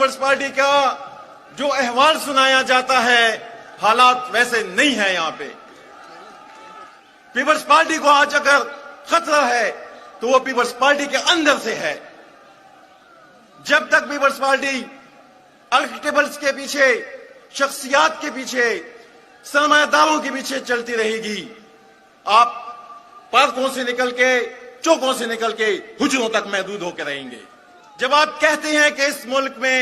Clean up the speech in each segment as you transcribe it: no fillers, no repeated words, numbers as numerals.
Peoples party کا جو احوال سنایا جاتا ہے حالات ویسے نہیں ہیں یہاں پہ. پیپلز پارٹی کو آج اگر خطرہ ہے تو وہ پیپلز پارٹی کے اندر سے ہے. جب تک پیپلز پارٹی ارکٹیبلز کے پیچھے، شخصیات کے پیچھے، سرمایہ داروں کے پیچھے چلتی رہے گی، آپ پارکوں سے نکل کے، چوکوں سے نکل کے حجروں تک محدود ہو کے رہیں گے. جب آپ کہتے ہیں کہ اس ملک میں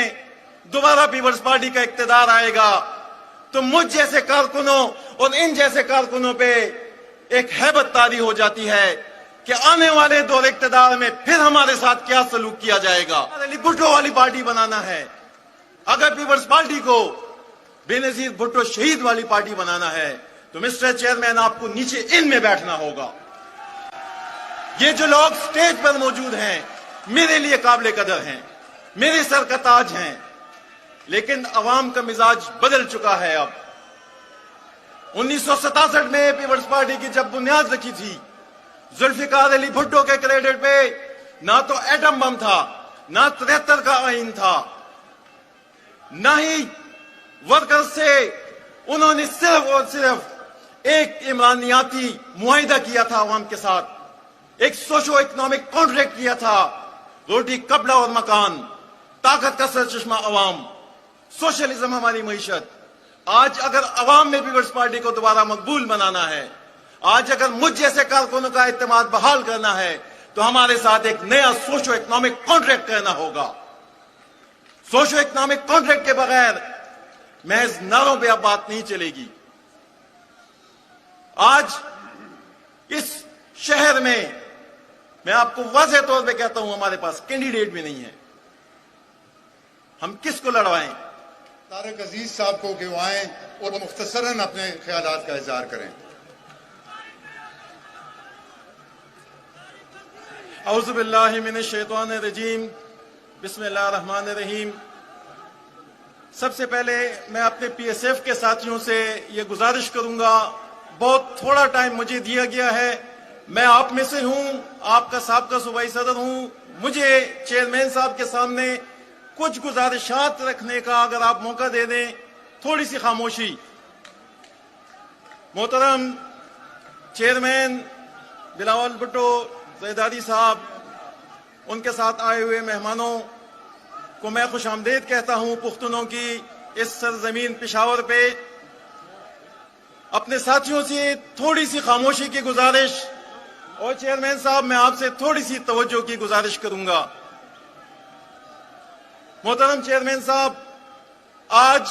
دوبارہ پیپلز پارٹی کا اقتدار آئے گا تو مجھ جیسے کارکنوں اور ان جیسے کارکنوں پہ ایک ہیبت طاری ہو جاتی ہے کہ آنے والے دور اقتدار میں پھر ہمارے ساتھ کیا سلوک کیا جائے گا. بھٹو والی پارٹی بنانا ہے. اگر پیپلز پارٹی کو بے نظیر بھٹو شہید والی پارٹی بنانا ہے تو مسٹر چیئرمین آپ کو نیچے ان میں بیٹھنا ہوگا. یہ جو لوگ سٹیج پر موجود ہیں میرے لیے قابل قدر ہیں، میرے سر کا تاج ہیں، لیکن عوام کا مزاج بدل چکا ہے. اب 1967 میں پیپلز پارٹی کی جب بنیاد رکھی تھی، ذوالفقار علی بھٹو کے کریڈٹ پہ نہ تو ایٹم بم تھا، نہ 73 کا آئین تھا، نہ ہی ورکر سے انہوں نے صرف اور صرف ایک عمرانیاتی معاہدہ کیا تھا عوام کے ساتھ، ایک سوشو اکنامک کانٹریکٹ کیا تھا. روٹی کپڑا اور مکان، طاقت کا سرچشمہ عوام، سوشلزم ہماری معیشت. آج اگر عوام میں پیپلز پارٹی کو دوبارہ مقبول بنانا ہے، آج اگر مجھ جیسے کارکنوں کا اعتماد بحال کرنا ہے تو ہمارے ساتھ ایک نیا سوشو اکنامک کانٹریکٹ کرنا ہوگا. سوشو اکنامک کانٹریکٹ کے بغیر محض نعروں پہ اب بات نہیں چلے گی. آج اس شہر میں آپ کو واضح طور پہ کہتا ہوں ہمارے پاس کینڈیڈیٹ بھی نہیں ہے. ہم کس کو لڑوائیں؟ طارق عزیز صاحب کو کہ وہ آئیں اور مختصراً اپنے خیالات کا اظہار کریں. اعوذ باللہ من الشیطان الرجیم، بسم اللہ الرحمن الرحیم. سب سے پہلے میں اپنے پی ایس ایف کے ساتھیوں سے یہ گزارش کروں گا، بہت تھوڑا ٹائم مجھے دیا گیا ہے. میں آپ میں سے ہوں، آپ کا سابقہ صوبائی صدر ہوں. مجھے چیئرمین صاحب کے سامنے کچھ گزارشات رکھنے کا اگر آپ موقع دے دیں، تھوڑی سی خاموشی. محترم چیئرمین بلاول بھٹو زیدادی صاحب، ان کے ساتھ آئے ہوئے مہمانوں کو میں خوش آمدید کہتا ہوں پختونوں کی اس سرزمین پشاور پہ. اپنے ساتھیوں سے تھوڑی سی خاموشی کی گزارش، اور چیئرمین صاحب میں آپ سے تھوڑی سی توجہ کی گزارش کروں گا. محترم چیئرمین صاحب، آج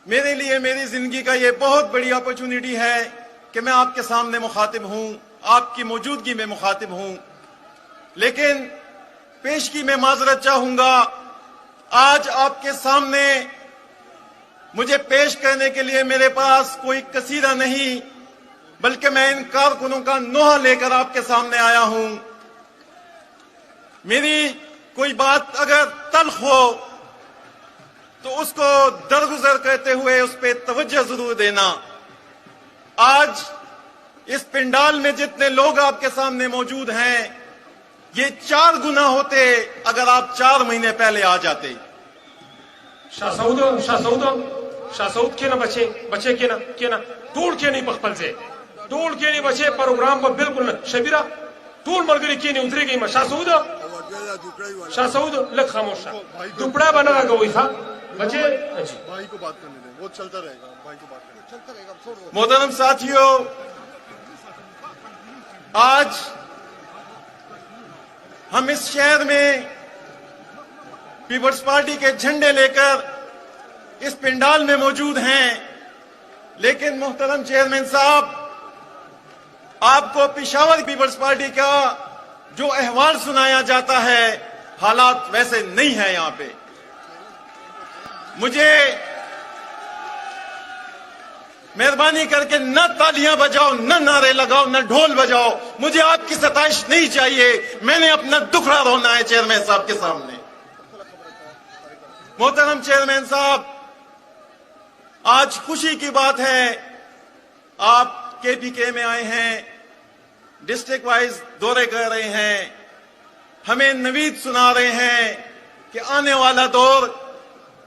میرے لیے میری زندگی کا یہ بہت بڑی اپرچونٹی ہے کہ میں آپ کے سامنے مخاطب ہوں، آپ کی موجودگی میں مخاطب ہوں. لیکن پیشگی میں معذرت چاہوں گا، آج آپ کے سامنے مجھے پیش کرنے کے لیے میرے پاس کوئی قصیدہ نہیں، بلکہ میں ان کارکنوں کا نوحہ لے کر آپ کے سامنے آیا ہوں. میری کوئی بات اگر تلخ ہو تو اس کو درگزر کرتے ہوئے اس پہ توجہ ضرور دینا. آج اس پنڈال میں جتنے لوگ آپ کے سامنے موجود ہیں، یہ 4 گنا ہوتے اگر آپ 4 مہینے پہلے آ جاتے. شاہ سعود کے نا بچے کے نا ٹول کے نہیں پخپل سے ٹول کے نہیں بچے پروگرام پر بالکل شبیرہ ٹول مرگری کی نہیں اترے گئی. شاہ سعود لگ خاموش ٹکڑا بنا رہا وہی تھا بچے. بھائی کو بات کرنے دیں، وہ چلتا رہے گا. بھائی کو بات کرنے چلتا رہے گا. محترم ساتھیوں، آج ہم اس شہر میں پیپلز پارٹی کے جھنڈے لے کر اس پنڈال میں موجود ہیں، لیکن محترم چیئرمین صاحب، آپ کو پشاور پیپلز پارٹی کا جو احوال سنایا جاتا ہے حالات ویسے نہیں ہیں یہاں پہ. مجھے مہربانی کر کے نہ تالیاں بجاؤ، نہ نعرے لگاؤ، نہ ڈھول بجاؤ. مجھے آپ کی ستائش نہیں چاہیے. میں نے اپنا دکھڑا رونا ہے چیئرمین صاحب کے سامنے. محترم چیئرمین صاحب، آج خوشی کی بات ہے، آپ کے پی کے میں آئے ہیں، ڈسٹرکٹ وائز دورے کر رہے ہیں، ہمیں نوید سنا رہے ہیں کہ آنے والا دور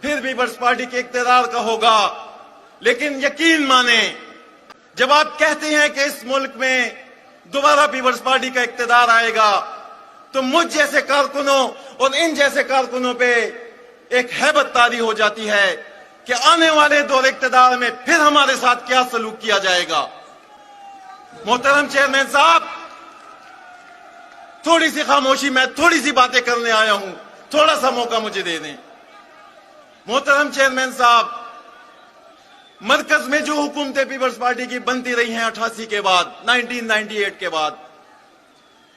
پھر پیپلز پارٹی کے اقتدار کا ہوگا، لیکن یقین مانیں جب آپ کہتے ہیں کہ اس ملک میں دوبارہ پیپلز پارٹی کا اقتدار آئے گا تو مجھ جیسے کارکنوں اور ان جیسے کارکنوں پہ ایک ہیبت طاری ہو جاتی ہے کہ آنے والے دور اقتدار میں پھر ہمارے ساتھ کیا سلوک کیا جائے گا۔ محترم چیئرمین صاحب، تھوڑی سی خاموشی، میں تھوڑی سی باتیں کرنے آیا ہوں، تھوڑا سا موقع مجھے دے دیں۔ محترم چیئرمین صاحب، مرکز میں جو حکومتیں پیپلز پارٹی کی بنتی رہی ہیں 88 کے بعد، 1998 کے بعد،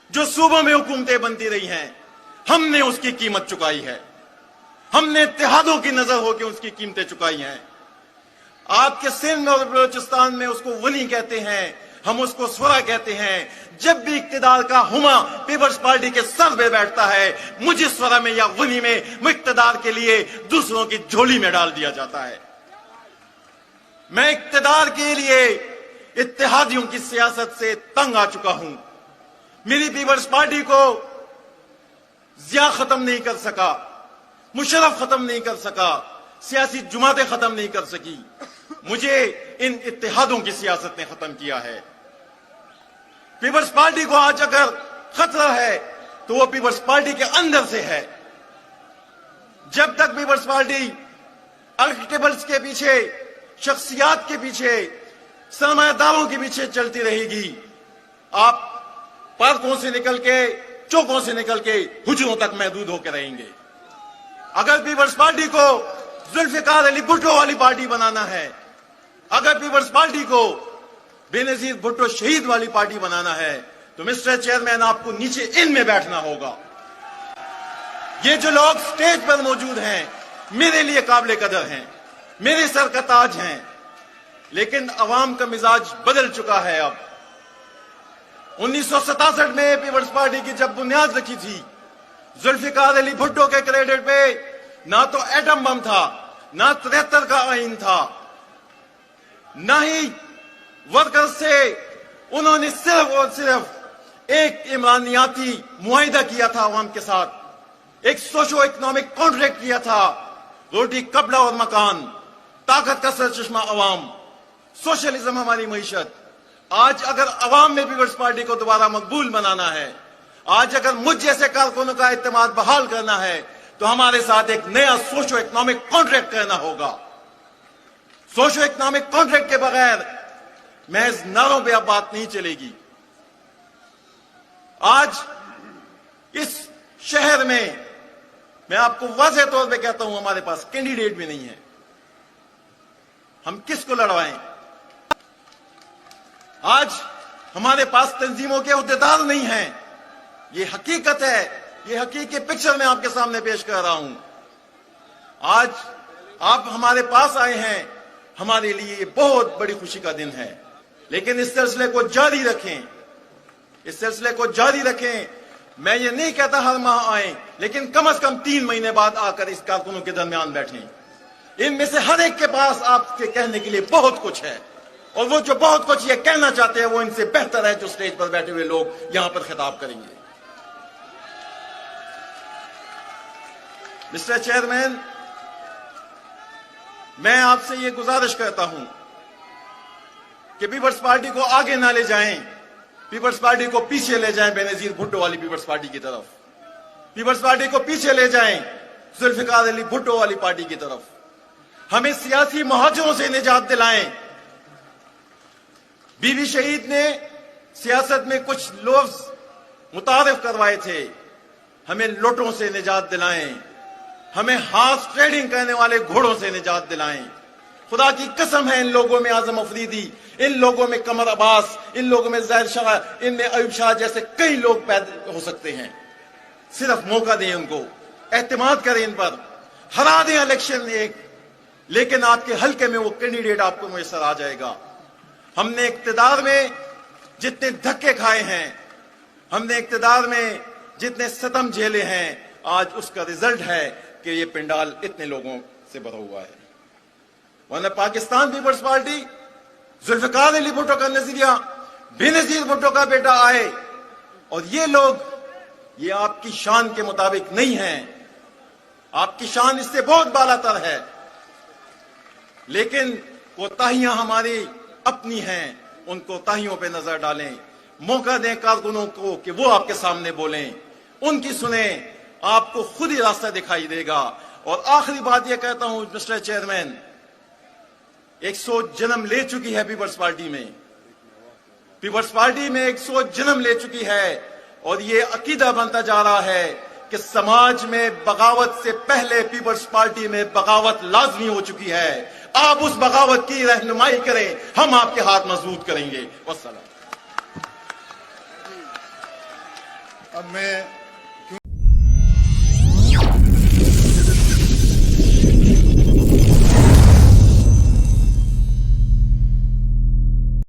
جو صوبوں میں حکومتیں بنتی رہی ہیں، ہم نے اس کی قیمت چکائی ہے، ہم نے اتحادوں کی نظر ہو کے اس کی قیمتیں چکائی ہیں۔ آپ کے سندھ اور بلوچستان میں اس کو ونی کہتے ہیں، ہم اس کو سورا کہتے ہیں۔ جب بھی اقتدار کا ہما پیپلز پارٹی کے سر پہ بیٹھتا ہے، مجھے سورا میں یا ونی میں اقتدار کے لیے دوسروں کی جھولی میں ڈال دیا جاتا ہے۔ میں اقتدار کے لیے اتحادیوں کی سیاست سے تنگ آ چکا ہوں۔ میری پیپلز پارٹی کو ضیاء ختم نہیں کر سکا، مشرف ختم نہیں کر سکا، سیاسی جماعتیں ختم نہیں کر سکی، مجھے ان اتحادوں کی سیاست نے ختم کیا ہے۔ پیپلز پارٹی کو آج اگر خطرہ ہے تو وہ پیپلز پارٹی کے اندر سے ہے۔ جب تک پیپلز پارٹی ارکٹیبلز کے پیچھے، شخصیات کے پیچھے، سرمایہ داروں کے پیچھے چلتی رہے گی، آپ پارکوں سے نکل کے، چوکوں سے نکل کے حجروں تک محدود ہو کے رہیں گے۔ اگر پیپلز پارٹی کو ذوالفقار علی بھٹو والی پارٹی بنانا ہے، اگر پیپلز پارٹی کو بے نظیر بھٹو شہید والی پارٹی بنانا ہے تو مسٹر چیئرمین آپ کو نیچے ان میں بیٹھنا ہوگا۔ یہ جو لوگ سٹیج پر موجود ہیں میرے لیے قابل قدر ہیں، میرے سر کا تاج ہیں، لیکن عوام کا مزاج بدل چکا ہے۔ اب 1967 میں پیپلز پارٹی کی جب بنیاد رکھی تھی، ذوالفقار علی بھٹو کے کریڈٹ پہ نہ تو ایٹم بم تھا، نہ 73 کا آئین تھا، نہ ہی ورکر سے انہوں نے صرف اور صرف ایک عمرانیاتی معاہدہ کیا تھا عوام کے ساتھ، ایک سوشو اکنامک کانٹریکٹ کیا تھا، روٹی کپڑا اور مکان، طاقت کا سرچشمہ عوام، سوشلزم ہماری معیشت۔ آج اگر عوام میں پیپلز پارٹی کو دوبارہ مقبول بنانا ہے، آج اگر مجھ جیسے کارکنوں کا اعتماد بحال کرنا ہے تو ہمارے ساتھ ایک نیا سوشو اکنامک کانٹریکٹ کرنا ہوگا۔ سوشو اکنامک کانٹریکٹ کے بغیر محض نعروں پہ اب بات نہیں چلے گی۔ آج اس شہر میں آپ کو واضح طور پہ کہتا ہوں، ہمارے پاس کینڈیڈیٹ بھی نہیں ہے، ہم کس کو لڑوائیں؟ آج ہمارے پاس تنظیموں کے عہدیدار نہیں ہیں، یہ حقیقت ہے، یہ حقیقی پکچر میں آپ کے سامنے پیش کر رہا ہوں۔ آج آپ ہمارے پاس آئے ہیں، ہمارے لیے یہ بہت بڑی خوشی کا دن ہے، لیکن اس سلسلے کو جاری رکھیں، اس سلسلے کو جاری رکھیں۔ میں یہ نہیں کہتا ہر ماہ آئیں، لیکن کم از کم 3 مہینے بعد آ کر اس کارکنوں کے درمیان بیٹھیں۔ ان میں سے ہر ایک کے پاس آپ کے کہنے کے لیے بہت کچھ ہے، اور وہ جو بہت کچھ یہ کہنا چاہتے ہیں وہ ان سے بہتر ہے جو سٹیج پر بیٹھے ہوئے لوگ یہاں پر خطاب کریں گے۔ مسٹر چیئرمین، میں آپ سے یہ گزارش کرتا ہوں کہ پیپلز پارٹی کو آگے نہ لے جائیں، پیپلز پارٹی کو پیچھے لے جائیں بے نظیر بھٹو والی پیپلز پارٹی کی طرف، پیپلز پارٹی کو پیچھے لے جائیں ذوالفقار علی بھٹو والی پارٹی کی طرف۔ ہمیں سیاسی مہاجروں سے نجات دلائیں۔ بی بی شہید نے سیاست میں کچھ لفظ متعارف کروائے تھے، ہمیں لوٹوں سے نجات دلائیں، ہمیں ہارس ٹریڈنگ کرنے والے گھوڑوں سے نجات دلائیں۔ خدا کی قسم ہے، ان لوگوں میں اعظم افریدی، ان لوگوں میں قمر عباس، ان لوگوں میں ظاہر شاہ، ان میں ایوب شاہ جیسے کئی لوگ پیدا ہو سکتے ہیں۔ صرف موقع دیں ان کو، اعتماد کریں ان پر، ہرا دیں الیکشن ایک، لیکن آپ کے حلقے میں وہ کینڈیڈیٹ آپ کو میسر آ جائے گا۔ ہم نے اقتدار میں جتنے دھکے کھائے ہیں، ہم نے اقتدار میں جتنے ستم جھیلے ہیں، آج اس کا رزلٹ ہے کہ یہ پنڈال اتنے لوگوں سے بھرا ہوا ہے۔ ورنہ پاکستان پیپلز پارٹی، ذوالفقار علی بھٹو کا نظریہ، بے نظیر بھٹو کا بیٹا آئے اور یہ لوگ، یہ آپ کی شان کے مطابق نہیں ہیں۔ آپ کی شان اس سے بہت بالا تر ہے، لیکن کوتاہیاں ہماری اپنی ہیں، ان کوتاہیوں پہ نظر ڈالیں، موقع دیں کارکنوں کو کہ وہ آپ کے سامنے بولیں، ان کی سنیں، آپ کو خود ہی راستہ دکھائی دے گا۔ اور آخری بات یہ کہتا ہوں مسٹر چیئرمین، 100 جنم لے چکی ہے پیپلز پارٹی میں، پیپلز پارٹی میں 100 جنم لے چکی ہے، اور یہ عقیدہ بنتا جا رہا ہے کہ سماج میں بغاوت سے پہلے پیپلز پارٹی میں بغاوت لازمی ہو چکی ہے۔ آپ اس بغاوت کی رہنمائی کریں، ہم آپ کے ہاتھ مضبوط کریں گے۔ والسلام۔ اب میں